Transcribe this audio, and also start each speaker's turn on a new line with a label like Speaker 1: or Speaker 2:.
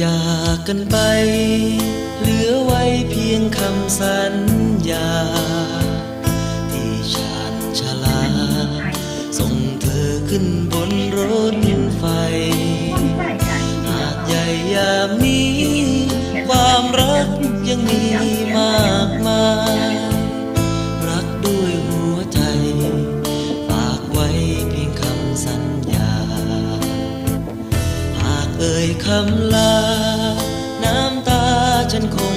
Speaker 1: จากกันไปเหลือไว้เพียงคำสัญญาที่ฉันชลาส่งเธอขึ้นบนรถไฟหากใหญ่ยามนี้ความรักยังมีมากมายรักด้วยหัวใจฝากไว้เพียงคำสัญญาหากเอ่ยคำลาน้ำตาฉันคง